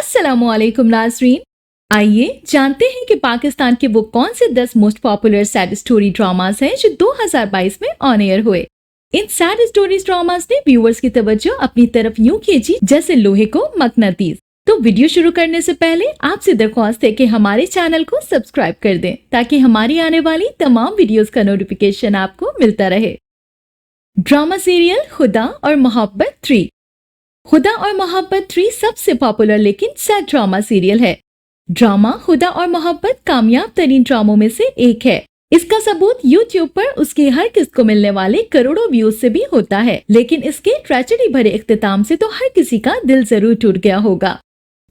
अस्सलामुअलैकुम नाज़रीन। आइए जानते हैं कि पाकिस्तान के वो कौन से 10 most popular sad story dramas हैं जो 2022 में ऑन एयर हुए। इन सैड स्टोरीज ड्रामास ने व्यूअर्स की तवज्जो अपनी तरफ यूं खींची जैसे लोहे को मकनातीस। तो वीडियो शुरू करने से पहले आपसे दरख्वास्त है कि हमारे चैनल को सब्सक्राइब कर दें ताकि हमारी आने वाली तमाम वीडियोस का नोटिफिकेशन आपको मिलता रहे। ड्रामा सीरियल खुदा और मोहब्बत 3। खुदा और मोहब्बत 3 सबसे पॉपुलर लेकिन सैड ड्रामा सीरियल है। ड्रामा खुदा और मोहब्बत कामयाब तरीन ड्रामों में से एक है। इसका सबूत YouTube पर उसकी हर किस्त को मिलने वाले करोड़ों व्यूज से भी होता है, लेकिन इसके ट्रेजेडी भरे इख्तिताम से तो हर किसी का दिल जरूर टूट गया होगा।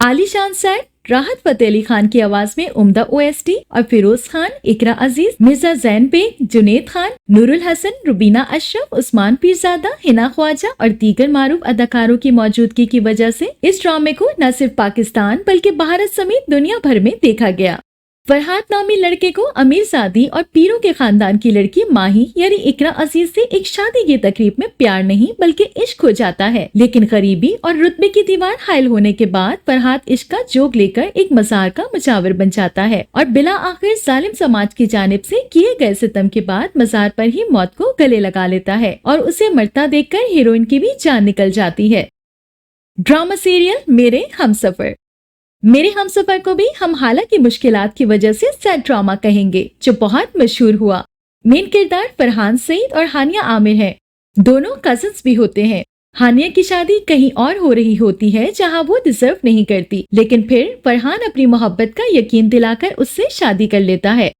आलीशान सेट, राहत फतेह अली खान की आवाज में उम्दा OST और फिरोज खान, इकरा अजीज, मिर्जा जैन बेग, जुनेद खान, नूरुल हसन, रुबीना अशरफ, उस्मान पीरजादा, हिना ख्वाजा और दीगर मारूफ अदाकारों की मौजूदगी की वजह से इस ड्रामे को न सिर्फ पाकिस्तान बल्कि भारत समेत दुनिया भर में देखा गया। फरहाद नामी लड़के को अमीर सादी और पीरों के खानदान की लड़की माही यानी इकरा अजीज से एक शादी की तकरीब में प्यार नहीं बल्कि इश्क हो जाता है, लेकिन गरीबी और रुतबे की दीवार हायल होने के बाद फरहाद इश्क का जोग लेकर एक मजार का मुजावर बन जाता है और बिला आखिर जालिम समाज की जानिब से किए गए सितम के बाद मजार पर ही मौत को गले लगा लेता है और उसे मरता देखकर हीरोइन की भी जान निकल जाती है। ड्रामा सीरियल मेरे हमसफर। मेरे हमसफर को भी हम हालांकि मुश्किलात की वजह से सैड ड्रामा कहेंगे, जो बहुत मशहूर हुआ। मेन किरदार फरहान सईद और हानिया आमिर हैं। दोनों कजिन्स भी होते हैं। हानिया की शादी कहीं और हो रही होती है जहां वो डिजर्व नहीं करती, लेकिन फिर फरहान अपनी मोहब्बत का यकीन दिलाकर उससे शादी कर लेता है।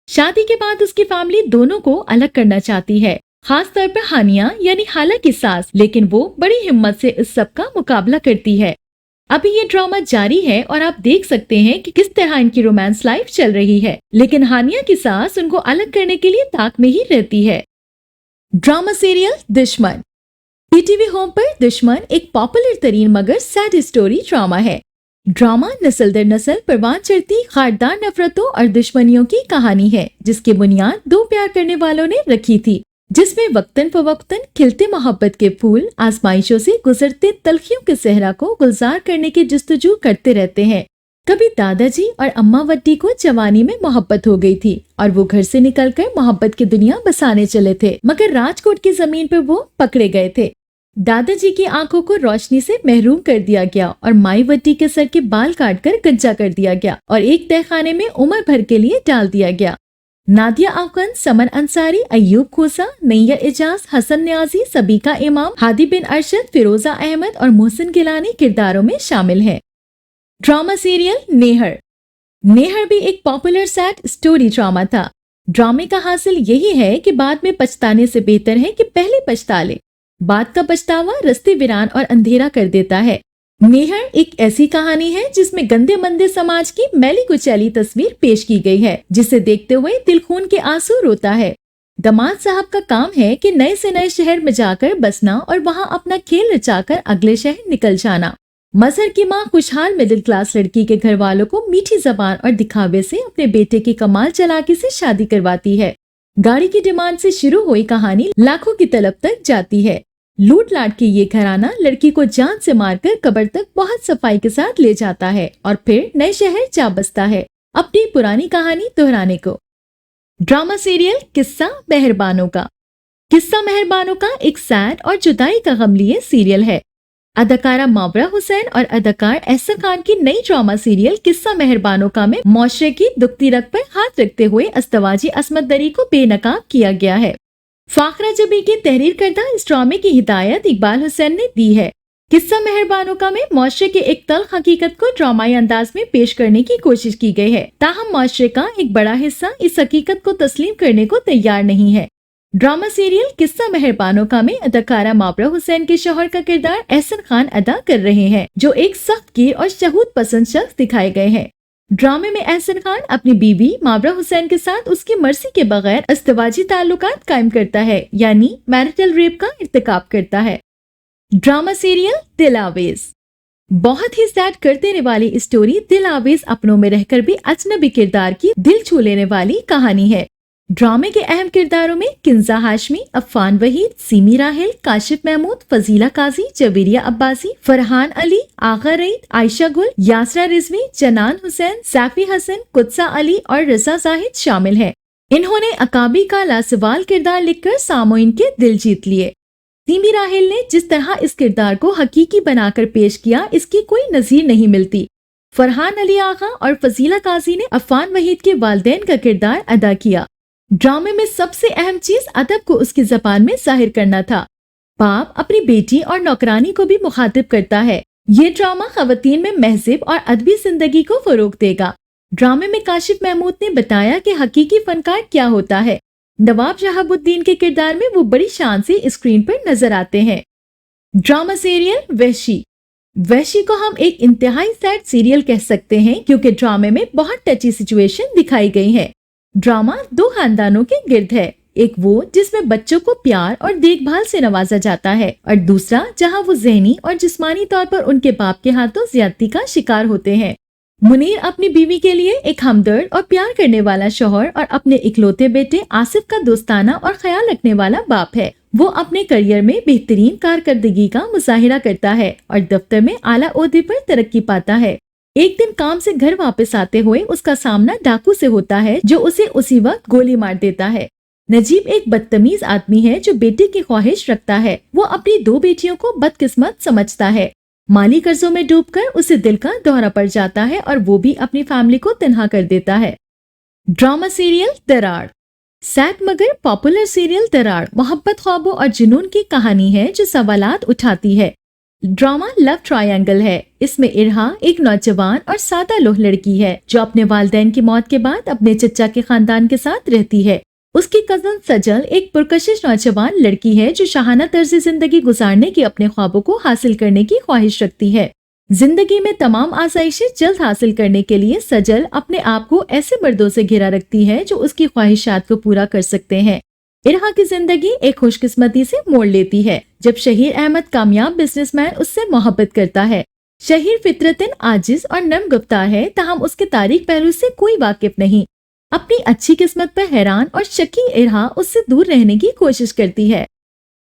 शादी के बाद उसकी फैमिली दोनों को अलग करना चाहती है, खास तौर पर हानिया यानी हाला की सास, लेकिन वो बड़ी हिम्मत से इस सब का मुकाबला करती है। अभी ये ड्रामा जारी है और आप देख सकते हैं कि किस तरह इनकी रोमांस लाइफ चल रही है, लेकिन हानिया की सास उनको अलग करने के लिए ताक में ही रहती है। ड्रामा सीरियल दुश्मन। PTV होम पर दुश्मन एक पॉपुलर तरीन मगर सैड स्टोरी ड्रामा है। ड्रामा नस्ल दर नस्ल परवान चढ़ती खारदार नफरतों और दुश्मनियों की कहानी है, जिसकी बुनियाद दो प्यार करने वालों ने रखी थी, जिसमें वक्तन फवक्तन खिलते मोहब्बत के फूल आजमाइशों से गुजरते तलखियों के सहरा को गुलजार करने की जस्तजू करते रहते हैं। कभी दादाजी और अम्मा वड्डी को जवानी में मोहब्बत हो गई थी और वो घर से निकलकर मोहब्बत की दुनिया बसाने चले थे, मगर राजकोट की जमीन पर वो पकड़े गए थे। दादाजी की आंखों को रोशनी से महरूम कर दिया गया और माई वड्डी के सर के बाल काटकर गंजा कर दिया गया और एक तहखाने में उम्र भर के लिए डाल दिया गया। नादिया आफगन, समर अंसारी, अयूब खोसा, नैया एजाज, हसन न्याजी, सबीका इमाम, हादी बिन अरशद, फिरोजा अहमद और मोहसिन गिलानी किरदारों में शामिल हैं। ड्रामा सीरियल नेहर। नेहर भी एक पॉपुलर सैड स्टोरी ड्रामा था। ड्रामे का हासिल यही है कि बाद में पछताने से बेहतर है कि पहले पछता ले। बाद का पछतावा रस्ते वीरान और अंधेरा कर देता है। नेहर एक ऐसी कहानी है जिसमें गंदे मंदे समाज की मैली कुचैली तस्वीर पेश की गई है, जिसे देखते हुए दिल खून के आंसू रोता है। दमाद साहब का काम है कि नए से नए शहर में जाकर बसना और वहां अपना खेल रचाकर अगले शहर निकल जाना। मजहर की माँ खुशहाल मिडिल क्लास लड़की के घर वालों को मीठी जबान और दिखावे से अपने बेटे की कमाल चालाकी से शादी करवाती है। गाड़ी की डिमांड से शुरू हुई कहानी लाखों की तलब तक जाती है। लूट लाट के ये घराना लड़की को जान से मारकर कब्र तक बहुत सफाई के साथ ले जाता है और फिर नए शहर जा बसता है अपनी पुरानी कहानी दोहराने को। ड्रामा सीरियल किस्सा मेहरबानों का। किस्सा मेहरबानों का एक सैड और जुदाई का गम लिए सीरियल है। अदाकारा मावरा हुसैन और अदाकार एहसन खान की नई ड्रामा सीरियल किस्सा मेहरबानों का में मुआशरे की दुखती रग पर हाथ रखते हुए अस्तवाजी असमत दरी को बेनकाब किया गया है। फाखरा जबी की तहरीर करदा इस ड्रामे की हिदायत इकबाल हुसैन ने दी है। किस्सा मेहरबानों का में मुआशरे के एक तल्ख हकीकत को ड्रामाई अंदाज में पेश करने की कोशिश की गई है, ताहम मुआशरे का एक बड़ा हिस्सा इस हकीकत को तस्लीम करने को तैयार नहीं है। ड्रामा सीरियल किस्सा मेहरबानों का में अदाकारा मावरा हुसैन के शौहर का किरदार एहसन खान अदा कर रहे हैं, जो एक सख्त गिर और शहूद पसंद शख्स दिखाए गए हैं। ड्रामे में एहसन खान अपनी बीवी मावरा हुसैन के साथ उसकी मर्जी के बगैर अस्तवाजी ताल्लुकात कायम करता है, यानी मैरिटल रेप का इर्तिकाब करता है। ड्रामा सीरियल दिल आवेज। बहुत ही सैड कर देने वाली स्टोरी दिल आवेज अपनों में रहकर भी अजनबी किरदार की दिल छू लेने वाली कहानी है। ड्रामे के अहम किरदारों में किंजा हाशमी, अफान वहीद, सीमी राहिल, काशिफ महमूद, फजीला काजी, जवेरिया अब्बासी, फरहान अली, आगा रईद, आयशा गुल, यासरा रिजवी, जनान हुसैन, सैफी हसन, कुत्सा अली और रजा जाहिद शामिल हैं। इन्होंने अकाबी का लासवाल किरदार लिखकर सामोइन के दिल जीत लिए। सीमी राहिल ने जिस तरह इस किरदार को हकीकी बनाकर पेश किया, इसकी कोई नजीर नहीं मिलती। फरहान अली आगा और फजीला काजी ने अफान वहीद के वालिदैन का किरदार अदा किया। ड्रामे में सबसे अहम चीज अदब को उसकी जबान में जाहिर करना था। बाप अपनी बेटी और नौकरानी को भी मुखातिब करता है। ये ड्रामा खवातीन में महजिब और अदबी जिंदगी को फरोग देगा। ड्रामे में काशिफ महमूद ने बताया कि हकीकी फनकार क्या होता है। नवाब शहाबुद्दीन के किरदार में वो बड़ी शान से स्क्रीन पर नजर आते हैं। ड्रामा सीरियल वहशी। वहशी को हम एक इंतहाई सैड सीरियल कह सकते हैं क्योंकि ड्रामे में बहुत टची सिचुएशन दिखाई गई है। ड्रामा दो खानदानों के गिर्द है, एक वो जिसमें बच्चों को प्यार और देखभाल से नवाजा जाता है और दूसरा जहां वो ज़हनी और जिस्मानी तौर पर उनके बाप के हाथों ज्यादती का शिकार होते हैं। मुनीर अपनी बीवी के लिए एक हमदर्द और प्यार करने वाला शौहर और अपने इकलौते बेटे आसिफ का दोस्ताना और ख्याल रखने वाला बाप है। वो अपने करियर में बेहतरीन कारकर्दगी का मुजाहिरा करता है और दफ्तर में आला ओहदे पर तरक्की पाता है। एक दिन काम से घर वापस आते हुए उसका सामना डाकू से होता है जो उसे उसी वक्त गोली मार देता है। नजीब एक बदतमीज आदमी है जो बेटे की ख्वाहिश रखता है। वो अपनी दो बेटियों को बदकिस्मत समझता है। माली कर्जों में डूबकर उसे दिल का दौरा पड़ जाता है और वो भी अपनी फैमिली को तन्हा कर देता है। ड्रामा सीरियल दरार। सैड मगर पॉपुलर सीरियल दरार मोहब्बत ख्वाबों और जुनून की कहानी है जो सवालात उठाती है। ड्रामा लव ट्रायंगल है। इसमें इरहा एक नौजवान और सादा लोह लड़की है जो अपने वालिदैन की मौत के बाद अपने चचा के खानदान के साथ रहती है। उसकी कजन सजल एक पुरकशिश नौजवान लड़की है जो शाहाना तर्ज जिंदगी गुजारने की अपने ख्वाबों को हासिल करने की ख्वाहिश रखती है। जिंदगी में तमाम आसाइशें जल्द हासिल करने के लिए सजल अपने आप को ऐसे मर्दों से घिरा रखती है जो उसकी ख्वाहिशात को पूरा कर सकते हैं। इरहा की जिंदगी एक खुशकिस्मती से मोड़ लेती है जब शहीर अहमद कामयाब बिजनेसमैन उससे मोहब्बत करता है। शहीर फितरतन आजिज और नर्म गुफ्तार है, ताहम उसके तारीख पहलू से कोई वाकिफ नहीं। अपनी अच्छी किस्मत पर हैरान और शकी इरहा उससे दूर रहने की कोशिश करती है।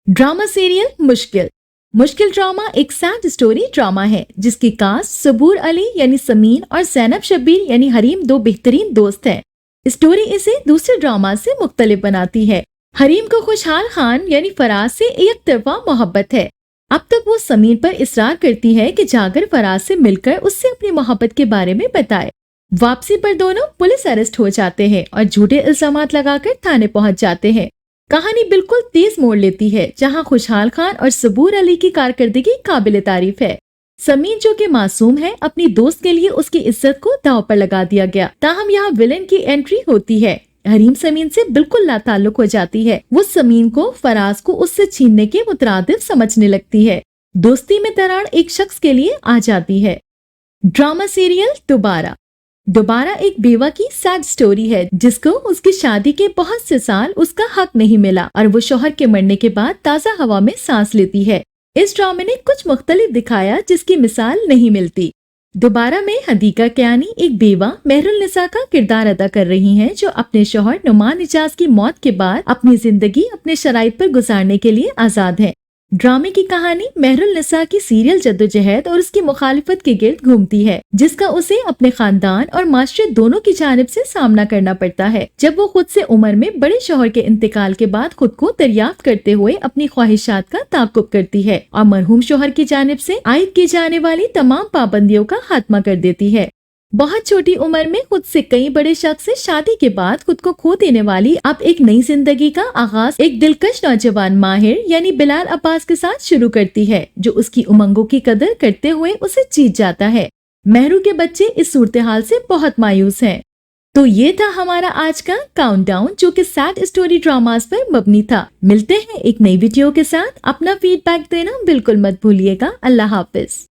ड्रामा सीरियल मुश्किल। मुश्किल ड्रामा एक सैड स्टोरी ड्रामा है जिसकी कास्ट सबूर अली यानी समीन और जैनब शब्बीर यानी हरीम दो बेहतरीन दोस्त हैं। स्टोरी इसे दूसरे ड्रामा से मुख्तलिफ बनाती है। हरीम को खुशहाल खान यानी फराज से एक तरफा मोहब्बत है। अब तक वो समीन पर इसरार करती है कि जाकर फराज से मिलकर उससे अपनी मोहब्बत के बारे में बताए। वापसी पर दोनों पुलिस अरेस्ट हो जाते हैं और झूठे इल्जामात लगाकर थाने पहुंच जाते हैं। कहानी बिल्कुल तेज मोड़ लेती है जहां खुशहाल खान और सबूर अली की कारकर्दगी काबिल तारीफ है। समीन जो कि मासूम है, अपनी दोस्त के लिए उसकी इज्जत को दांव पर लगा दिया गया। ताहम यहाँ विलेन की एंट्री होती है। हरीम समीन से बिल्कुल लाताल्लुक हो जाती है। वो समीन को फराज को उससे छीनने के मुतरादिफ समझने लगती है। दोस्ती में दरार एक शख्स के लिए आ जाती है। ड्रामा सीरियल दोबारा। दोबारा एक बेवा की सैड स्टोरी है जिसको उसकी शादी के बहुत से साल उसका हक नहीं मिला और वो शौहर के मरने के बाद ताज़ा हवा में सांस लेती है। इस ड्रामे ने कुछ मुख्तलिफ दिखाया जिसकी मिसाल नहीं मिलती। दोबारा में हदीका कियानी एक बेवा मेहरुल निसा का किरदार अदा कर रही हैं जो अपने शौहर नुमान इजाज की मौत के बाद अपनी जिंदगी अपने शराइत पर गुजारने के लिए आजाद है। ड्रामे की कहानी मेहरुल निसा की सीरियल जद्दोजहद और उसकी मुखालिफत के गिर्द घूमती है जिसका उसे अपने खानदान और माशरे दोनों की जानिब से सामना करना पड़ता है जब वो खुद से उम्र में बड़े शौहर के इंतकाल के बाद खुद को दरियाफ्त करते हुए अपनी ख्वाहिशात का ताक़ुब करती है और मरहूम शौहर की जानिब से आयद की जाने वाली तमाम पाबंदियों का खात्मा कर देती है। बहुत छोटी उम्र में खुद से कई बड़े शख्स से शादी के बाद खुद को खो देने वाली अब एक नई जिंदगी का आगाज एक दिलकश नौजवान माहिर यानी बिलाल अब्बास के साथ शुरू करती है जो उसकी उमंगों की कदर करते हुए उसे जीत जाता है। महरू के बच्चे इस सूरत हाल से बहुत मायूस हैं। तो ये था हमारा आज का काउंटडाउन जो कि सैड स्टोरी ड्रामास पर मबनी था। मिलते हैं एक नई वीडियो के साथ। अपना फीडबैक देना बिल्कुल मत भूलिएगा। अल्लाह हाफिज।